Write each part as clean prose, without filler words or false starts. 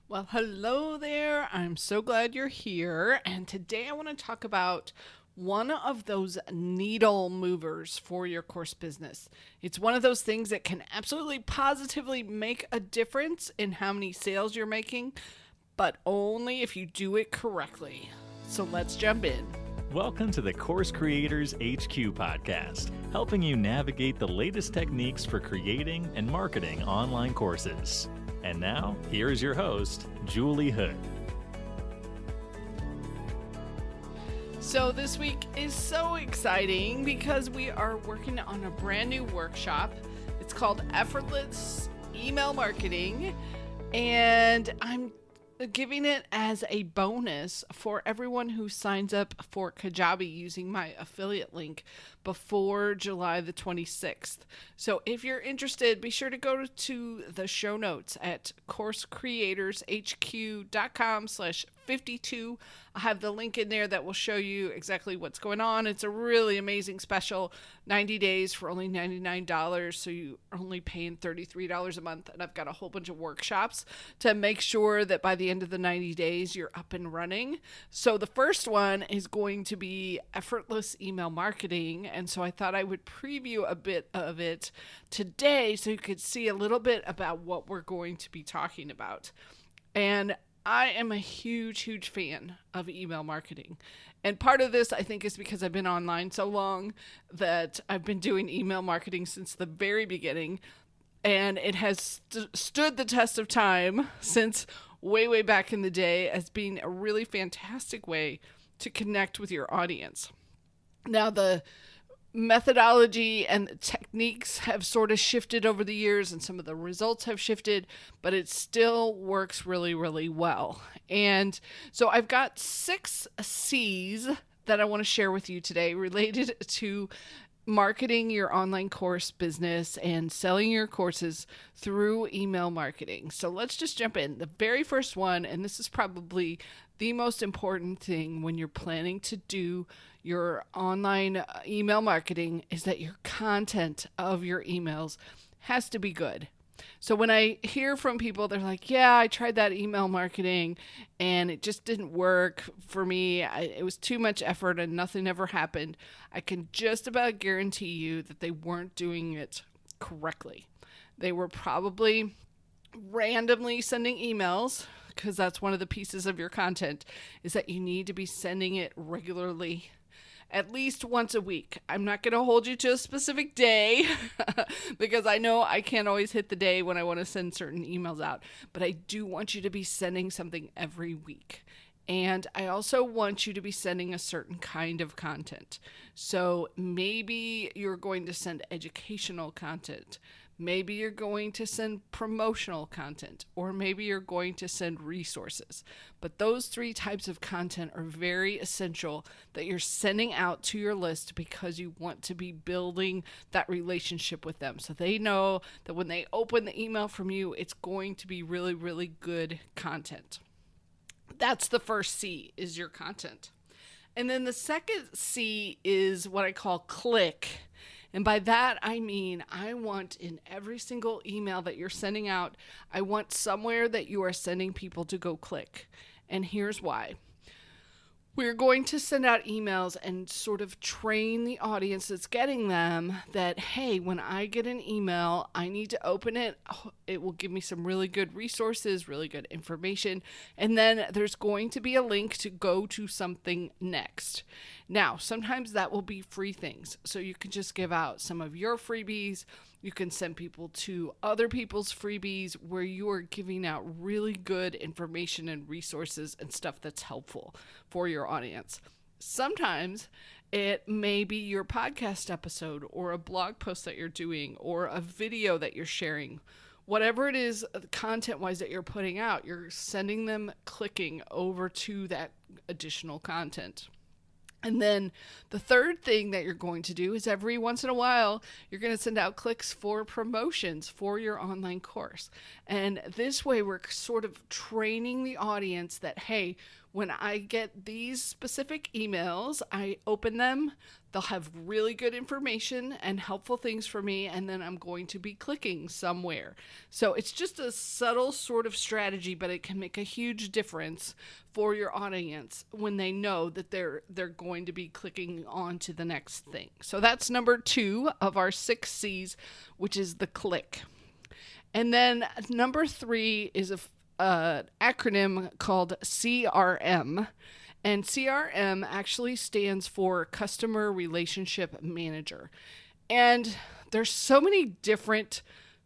Well, hello there. I'm so glad you're here. And today I want to talk about one of those needle movers for your course business. It's one of those things that can absolutely positively make a difference in how many sales you're making, but only if you do it correctly. So let's jump in. Welcome to the Course Creators HQ podcast, helping you navigate the latest techniques for creating and marketing online courses. And now, here is your host, Julie Hood. So this week is so exciting because we are working on a brand new workshop. It's called Effortless Email Marketing, and I'm giving it as a bonus for everyone who signs up for Kajabi using my affiliate link before July the 26th. So if you're interested, be sure to go to the show notes at coursecreatorshq.com/52. I have the link in there that will show you exactly what's going on. It's a really amazing special, 90 days for only $99, so you're only paying $33 a month. And I've got a whole bunch of workshops to make sure that by the end of the 90 days, you're up and running. So the first one is going to be effortless email marketing. And so I thought I would preview a bit of it today so you could see a little bit about what we're going to be talking about. And I am a huge fan of email marketing. And part of this, I think, is because I've been online so long that I've been doing email marketing since the very beginning. And it has stood the test of time since way back in the day as being a really fantastic way to connect with your audience. Now, the methodology and the techniques have sort of shifted over the years and some of the results have shifted, but it still works really well. And so I've got 6 C's that I want to share with you today related to marketing your online course business and selling your courses through email marketing. So let's just jump in. The very first one, and this is probably the most important thing when you're planning to do your online email marketing, is that your content of your emails has to be good. So when I hear from people, they're like, yeah, I tried that email marketing and it just didn't work for me. It was too much effort and nothing ever happened. I can just about guarantee you that they weren't doing it correctly. They were probably randomly sending emails, because that's one of the pieces of your content, is that you need to be sending it regularly, at least once a week. I'm not going to hold you to a specific day because I know I can't always hit the day when I want to send certain emails out, but I do want you to be sending something every week. And I also want you to be sending a certain kind of content. So maybe you're going to send educational content. Maybe you're going to send promotional content, or maybe you're going to send resources. But those 3 types of content are very essential that you're sending out to your list because you want to be building that relationship with them. So they know that when they open the email from you, it's going to be really good content. That's the first C, is your content. And then the second C is what I call click. And by that, I mean, I want in every single email that you're sending out, I want somewhere that you are sending people to go click. And here's why. We're going to send out emails and sort of train the audience that's getting them that, hey, when I get an email, I need to open it. It will give me some really good resources, really good information. And then there's going to be a link to go to something next. Now, sometimes that will be free things. So you can just give out some of your freebies. You can send people to other people's freebies where you are giving out really good information and resources and stuff that's helpful for your audience. Sometimes it may be your podcast episode or a blog post that you're doing or a video that you're sharing. Whatever it is content-wise that you're putting out, you're sending them clicking over to that additional content. And then the third thing that you're going to do is every once in a while, you're going to send out clicks for promotions for your online course. And this way, we're sort of training the audience that, hey, when I get these specific emails, I open them. They'll have really good information and helpful things for me, and then I'm going to be clicking somewhere. So it's just a subtle sort of strategy, but it can make a huge difference for your audience when they know that they're going to be clicking on to the next thing. So that's number 2 of our 6 C's, which is the click. And then number 3 is an acronym called CRM. And CRM actually stands for Customer Relationship Manager. And there's so many different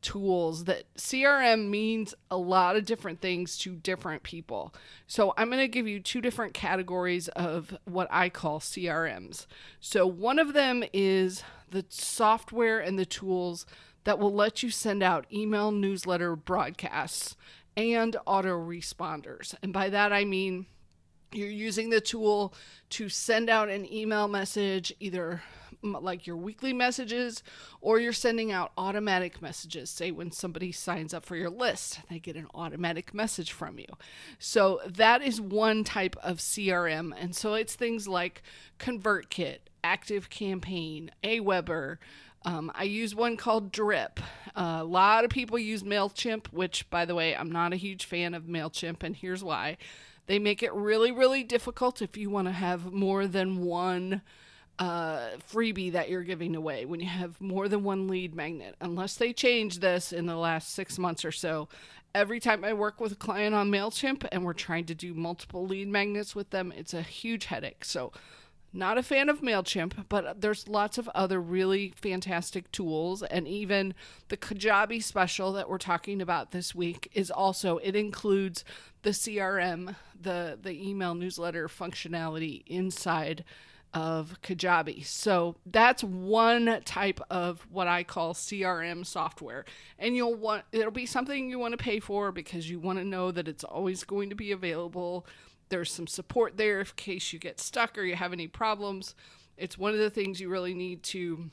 tools that CRM means a lot of different things to different people. So I'm going to give you 2 different categories of what I call CRMs. So one of them is the software and the tools that will let you send out email newsletter broadcasts and autoresponders. And by that I mean you're using the tool to send out an email message, either like your weekly messages, or you're sending out automatic messages. Say when somebody signs up for your list, they get an automatic message from you. So that is one type of CRM. And so it's things like ConvertKit, ActiveCampaign, Aweber. I use one called Drip. A lot of people use MailChimp, which, by the way, I'm not a huge fan of MailChimp, and here's why. They make it really, really difficult if you want to have more than one freebie that you're giving away, when you have more than one lead magnet. Unless they change this in the last 6 months or so, every time I work with a client on MailChimp and we're trying to do multiple lead magnets with them, it's a huge headache. So not a fan of MailChimp, but there's lots of other really fantastic tools. And even the Kajabi special that we're talking about this week is also, it includes the CRM, the email newsletter functionality inside of Kajabi. So that's one type of what I call CRM software. And it'll be something you want to pay for because you want to know that it's always going to be available. There's some support there in case you get stuck or you have any problems. It's one of the things you really need to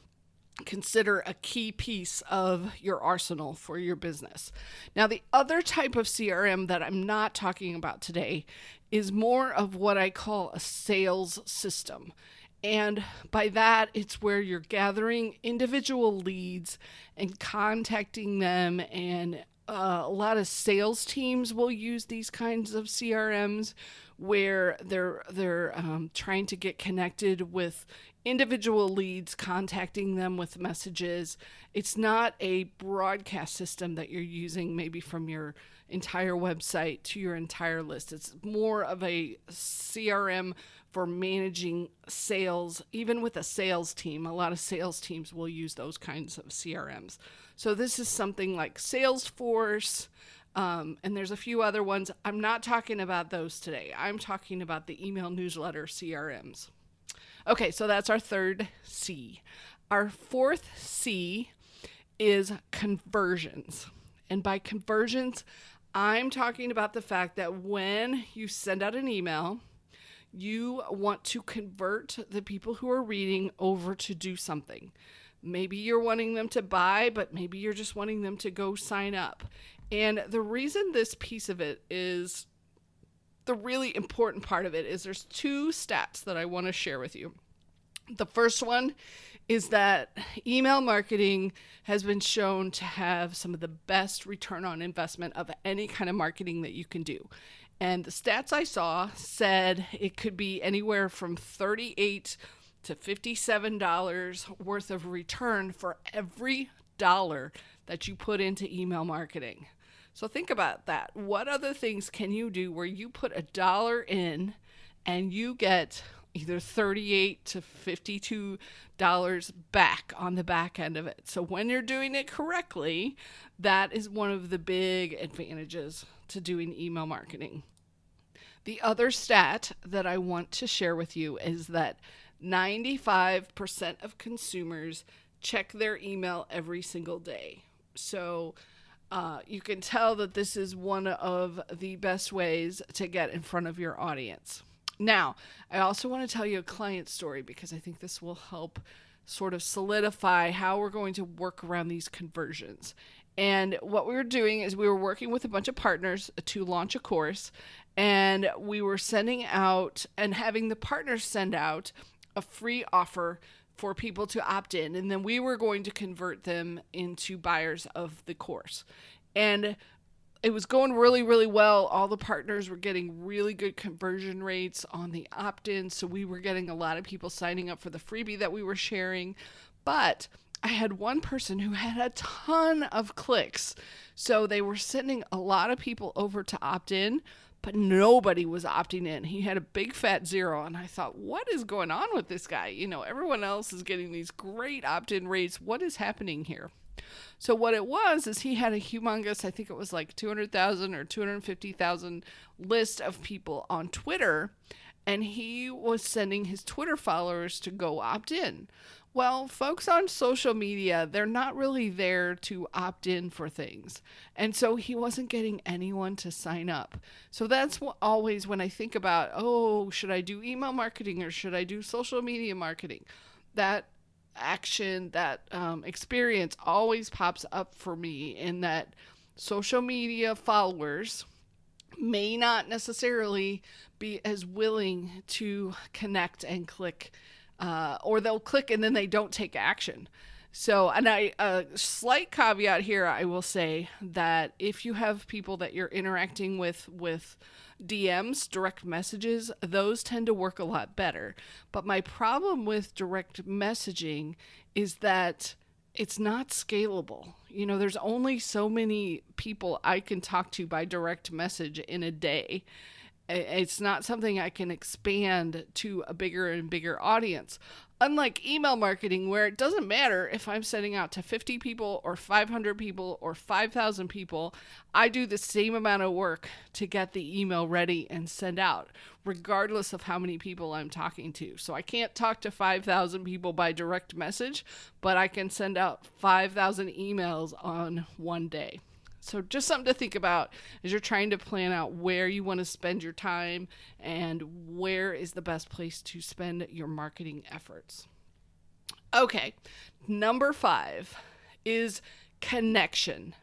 consider a key piece of your arsenal for your business. Now, the other type of CRM that I'm not talking about today is more of what I call a sales system. And by that, it's where you're gathering individual leads and contacting them. And a lot of sales teams will use these kinds of CRMs where they're trying to get connected with individual leads, contacting them with messages. It's not a broadcast system that you're using maybe from your entire website to your entire list. It's more of a CRM for managing sales. Even with a sales team, a lot of sales teams will use those kinds of CRMs. So this is something like Salesforce, and there's a few other ones. I'm not talking about those today. I'm talking about the email newsletter CRMs. Okay, so that's our third C. Our fourth C is conversions. And by conversions, I'm talking about the fact that when you send out an email, you want to convert the people who are reading over to do something. Maybe you're wanting them to buy, but maybe you're just wanting them to go sign up. And the reason this piece of it is the really important part of it is there's 2 stats that I want to share with you. The first one is that email marketing has been shown to have some of the best return on investment of any kind of marketing that you can do. And the stats I saw said it could be anywhere from $38 to $57 worth of return for every dollar that you put into email marketing. So think about that. What other things can you do where you put $1 in and you get either $38 to $52 back on the back end of it? So when you're doing it correctly, that is one of the big advantages to doing email marketing. The other stat that I want to share with you is that 95% of consumers check their email every single day. So you can tell that this is one of the best ways to get in front of your audience. Now, I also want to tell you a client story because I think this will help sort of solidify how we're going to work around these conversions. And what we were doing is we were working with a bunch of partners to launch a course, and we were sending out and having the partners send out a free offer for people to opt in, and then we were going to convert them into buyers of the course. And it was going really, really well. All the partners were getting really good conversion rates on the opt-in, so we were getting a lot of people signing up for the freebie that we were sharing. But I had one person who had a ton of clicks. So they were sending a lot of people over to opt in, but nobody was opting in. He had a big fat 0. And I thought, what is going on with this guy? You know, everyone else is getting these great opt in rates. What is happening here? So what it was is he had a humongous, I think it was like 200,000 or 250,000 list of people on Twitter. And he was sending his Twitter followers to go opt in. Well, folks on social media, they're not really there to opt in for things. And so he wasn't getting anyone to sign up. So that's what always when I think about, oh, should I do email marketing or should I do social media marketing? That action, that experience always pops up for me in that social media followers may not necessarily be as willing to connect and click, or they'll click and then they don't take action. So, and a slight caveat here, I will say that if you have people that you're interacting with DMs, direct messages, those tend to work a lot better. But my problem with direct messaging is that it's not scalable. You know, there's only so many people I can talk to by direct message in a day. It's not something I can expand to a bigger and bigger audience. Unlike email marketing, where it doesn't matter if I'm sending out to 50 people or 500 people or 5,000 people, I do the same amount of work to get the email ready and send out, regardless of how many people I'm talking to. So I can't talk to 5,000 people by direct message, but I can send out 5,000 emails on one day. So just something to think about as you're trying to plan out where you want to spend your time and where is the best place to spend your marketing efforts. Okay, number 5 is connection.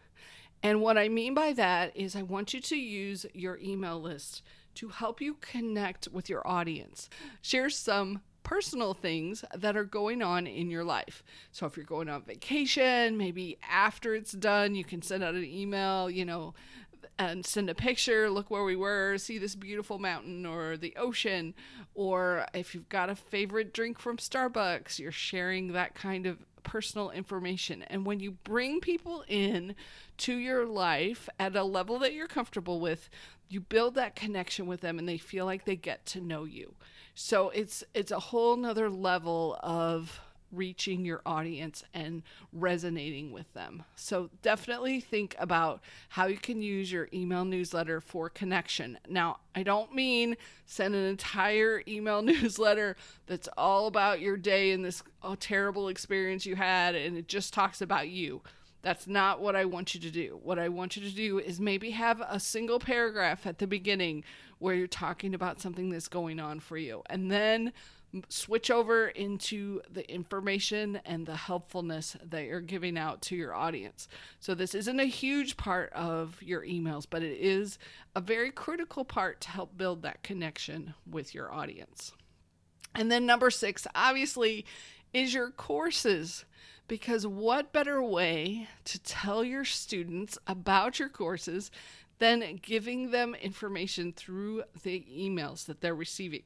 And what I mean by that is I want you to use your email list to help you connect with your audience. Share some personal things that are going on in your life. So if you're going on vacation, maybe after it's done, you can send out an email, you know, and send a picture, look where we were, see this beautiful mountain or the ocean. Or if you've got a favorite drink from Starbucks, you're sharing that kind of personal information. And when you bring people in to your life at a level that you're comfortable with, you build that connection with them and they feel like they get to know you. So it's a whole nother level of reaching your audience and resonating with them. So definitely think about how you can use your email newsletter for connection. Now, I don't mean send an entire email newsletter that's all about your day and this terrible experience you had and it just talks about you. That's not what I want you to do. What I want you to do is maybe have a single paragraph at the beginning where you're talking about something that's going on for you, and then switch over into the information and the helpfulness that you're giving out to your audience. So this isn't a huge part of your emails, but it is a very critical part to help build that connection with your audience. And then number 6, obviously, is your courses. Because what better way to tell your students about your courses than giving them information through the emails that they're receiving?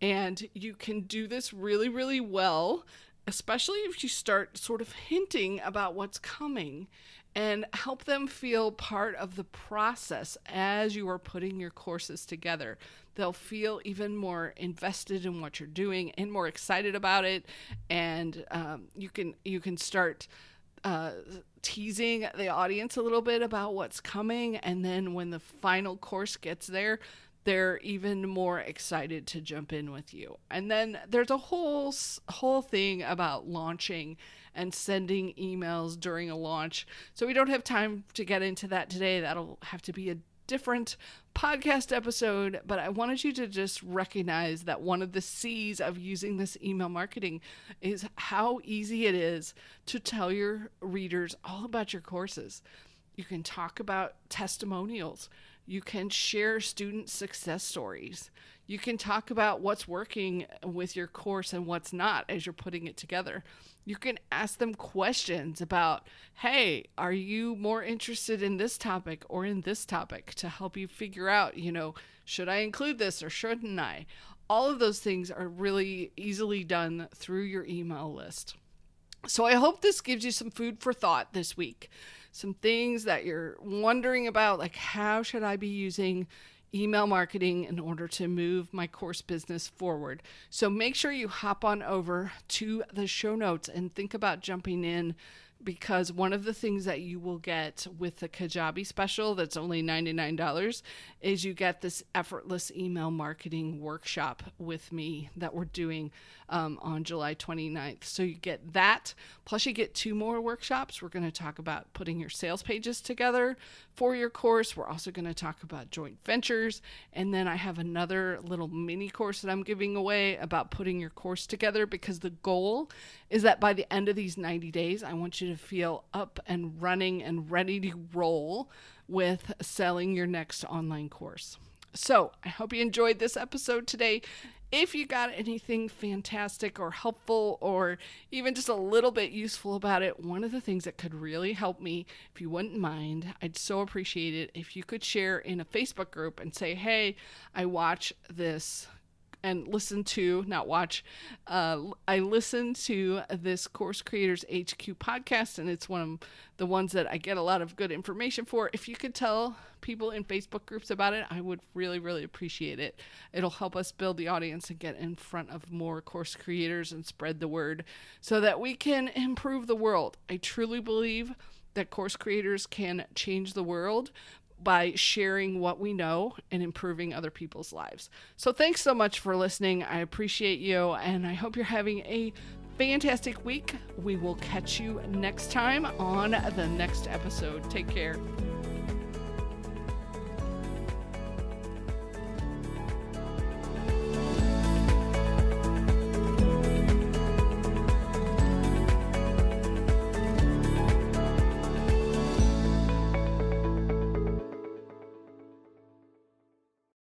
And you can do this really, really well, especially if you start sort of hinting about what's coming and help them feel part of the process as you are putting your courses together. They'll feel even more invested in what you're doing and more excited about it. And you can start teasing the audience a little bit about what's coming. And then when the final course gets there, they're even more excited to jump in with you. And then there's a whole thing about launching and sending emails during a launch. So we don't have time to get into that today. That'll have to be a different podcast episode, but I wanted you to just recognize that one of the C's of using this email marketing is how easy it is to tell your readers all about your courses. You can talk about testimonials. You can share student success stories. You can talk about what's working with your course and what's not as you're putting it together. You can ask them questions about, hey, are you more interested in this topic or in this topic, to help you figure out, should I include this or shouldn't I? All of those things are really easily done through your email list. So I hope this gives you some food for thought this week. Some things that you're wondering about, like how should I be using email marketing in order to move my course business forward. So make sure you hop on over to the show notes and think about jumping in, because one of the things that you will get with the Kajabi special that's only $99 is you get this effortless email marketing workshop with me that we're doing on July 29th. So you get that, plus you get 2 more workshops. We're going to talk about putting your sales pages together for your course. We're also going to talk about joint ventures. And then I have another little mini course that I'm giving away about putting your course together, because the goal is that by the end of these 90 days, I want you to feel up and running and ready to roll with selling your next online course. So I hope you enjoyed this episode today. If you got anything fantastic or helpful or even just a little bit useful about it, one of the things that could really help me, if you wouldn't mind, I'd so appreciate it if you could share in a Facebook group and say, hey, I watch this and listen to, not watch, I listen to this Course Creators HQ podcast, and it's one of the ones that I get a lot of good information for. If you could tell people in Facebook groups about it, I would really, really appreciate it. It'll help us build the audience and get in front of more course creators and spread the word so that we can improve the world. I truly believe that course creators can change the world by sharing what we know and improving other people's lives. So thanks so much for listening. I appreciate you, and I hope you're having a fantastic week. We will catch you next time on the next episode. Take care.